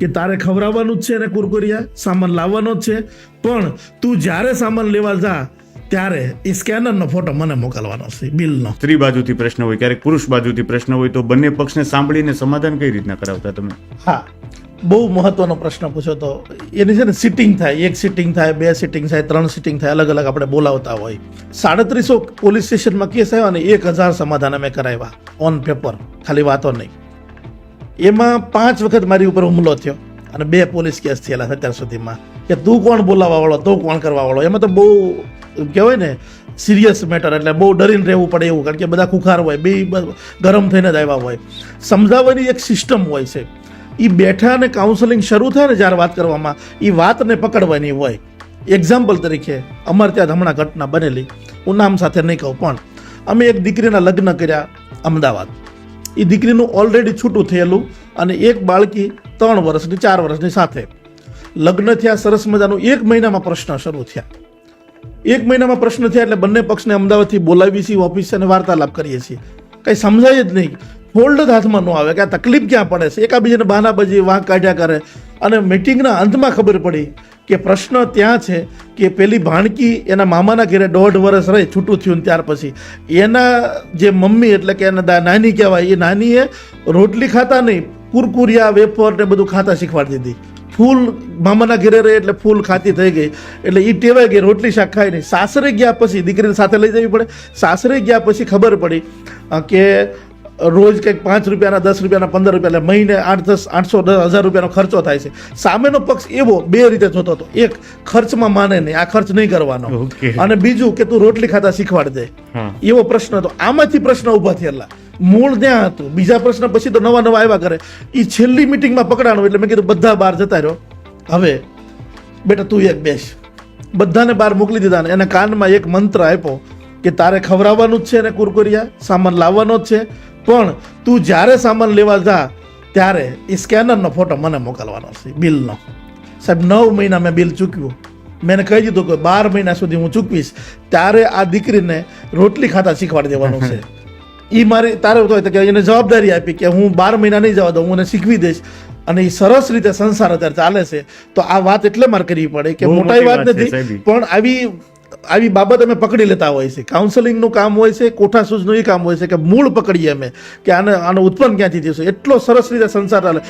કે તારે ખવડાવવાનું જ છે ને કુરકુરિયા, સામાન લાવવાનો જ છે, પણ તું જ્યારે સામાન લેવા જા ત્યારે એ સ્કેનરનો ફોટો મને મોકલવાનો છે, બિલનો. સ્ત્રી બાજુથી પ્રશ્ન હોય, ક્યારેક પુરુષ બાજુથી પ્રશ્ન હોય, તો બંને પક્ષને સાંભળીને સમાધાન કઈ રીતના કરાવતા તમે? હા, બહુ મહત્વનો પ્રશ્ન પૂછ્યો. તો એની છે ને સિટિંગ થાય, 1 સિટિંગ થાય, 2 સિટિંગ થાય, 3 સિટિંગ થાય, અલગ અલગ આપણે બોલાવતા હોય. 3700 પોલીસ સ્ટેશનમાં કેસ આવ્યા અને 1000 સમાધાન અમે કરાવ્યા ઓન પેપર, ખાલી વાતો નહીં. એમાં 5 વખત મારી ઉપર હુમલો થયો અને 2 પોલીસ કેસ થયેલા અત્યાર સુધીમાં, કે તું કોણ બોલાવવા વાળો, તું કોણ કરવા વાળો. એમાં તો બહુ કહેવાય ને સિરિયસ મેટર, એટલે બહુ ડરીને રહેવું પડે એવું, કારણ કે બધા ખુખાર હોય, બે ગરમ થઈને જ આવ્યા હોય. સમજાવવાની એક સિસ્ટમ હોય છે, એ બેઠા અને કાઉન્સેલિંગ શરૂ થાય ને જ્યારે વાત કરવામાં, એ વાતને પકડવાની હોય. એક્ઝામ્પલ તરીકે અમારે ત્યાં હમણાં ઘટના બનેલી, હું નામ સાથે નહીં કહું, પણ અમે એક દીકરીના લગ્ન કર્યા અમદાવાદ. એ દીકરીનું ઓલરેડી છૂટું થયેલું અને એક બાળકી 3 વર્ષની 4 વર્ષની સાથે લગ્ન થયા, સરસ મજાનું. 1 મહિનામાં પ્રશ્ન શરૂ થયા. 1 મહિનામાં પ્રશ્ન થયા એટલે બંને પક્ષને અમદાવાદથી બોલાવી છીએ ઓફિસ અને વાર્તાલાપ કરીએ છીએ. કંઈ સમજાય જ નહીં, ફોલ્ડ જ હાથમાં ન આવે કે આ તકલીફ ક્યાં પડે છે. એકાબીજાને બહાનાબાજી વાંક કાઢ્યા કરે અને મિટિંગના અંતમાં ખબર પડી કે પ્રશ્ન ત્યાં છે કે પેલી ભાણકી એના મામાના ઘરે 1.5 વર્ષ રહી, છૂટું થયું ત્યાર પછી એના જે મમ્મી એટલે કે એના નાની કહેવાય, એ નાનીએ રોટલી ખાતા નહીં, કુરકુરિયા, વેફર ને બધું ખાતા શીખવાડી દીધી. ફૂલ મામાના ઘરે રહે એટલે ફૂલ ખાતી થઈ ગઈ, એટલે એ ટેવાઈ ગઈ, રોટલી શાક ખાય નહીં. સાસરે ગયા પછી દીકરીને સાથે લઈ જવી પડે. સાસરે ગયા પછી ખબર પડી કે રોજ કંઈક 5 રૂપિયાના, 10 રૂપિયાના, 15 રૂપિયા, એટલે મહિને 800, 10,000 રૂપિયાનો ખર્ચો થાય છે. સામેનો પક્ષ એવો 2 રીતે જોતો હતો. એક, ખર્ચમાં માને નહીં, આ ખર્ચ નહીં કરવાનો, અને બીજું કે તું રોટલી ખાતા શીખવાડી દે, એવો પ્રશ્ન હતો. આમાંથી પ્રશ્ન ઊભા થયેલા, મૂળ ત્યાં હતું. બીજા પ્રશ્ન પછી તો નવા આવ્યા કરે. એ છેલ્લી મિટિંગમાં પકડાણું એટલે મેં કીધું બધા બહાર જતા રહ્યો, હવે બેટા તું એક બેસ. બધાને બહાર મોકલી દીધા ને એને કાનમાં એક મંત્ર આપ્યો કે તારે ખવડાવવાનું જ છે ને કુરકુરિયા, સામાન લાવવાનો જ છે, પણ તું જ્યારે સામાન લેવા જા ત્યારે એ સ્કેનરનો ફોટો મને મોકલવાનો છે, બિલનો. સાહેબ 9 મહિના મેં બિલ ચૂક્યું. મેં કહી દીધું કે 12 મહિના સુધી હું ચૂકવીશ, ત્યારે આ દીકરીને રોટલી ખાતા શીખવાડી દેવાનું છે. એ મારી તારે તો કે એને જવાબદારી આપી કે હું 12 મહિના નહીં જવા દઉં, હું એને શીખવી દઈશ. અને એ સરસ રીતે સંસાર અત્યારે ચાલે છે. તો આ વાત એટલે મારે કરવી પડે કે મોટી વાત નથી, પણ આવી બાબત અમે પકડી લેતા હોય છે. કાઉન્સેલિંગનું કામ હોય છે, કોઠાસૂઝનું એ કામ હોય છે કે મૂળ પકડીએ અમે કે આનું ઉત્પન્ન ક્યાંથી થયું છે. એટલો સરસ રીતે સંસાર ચાલે.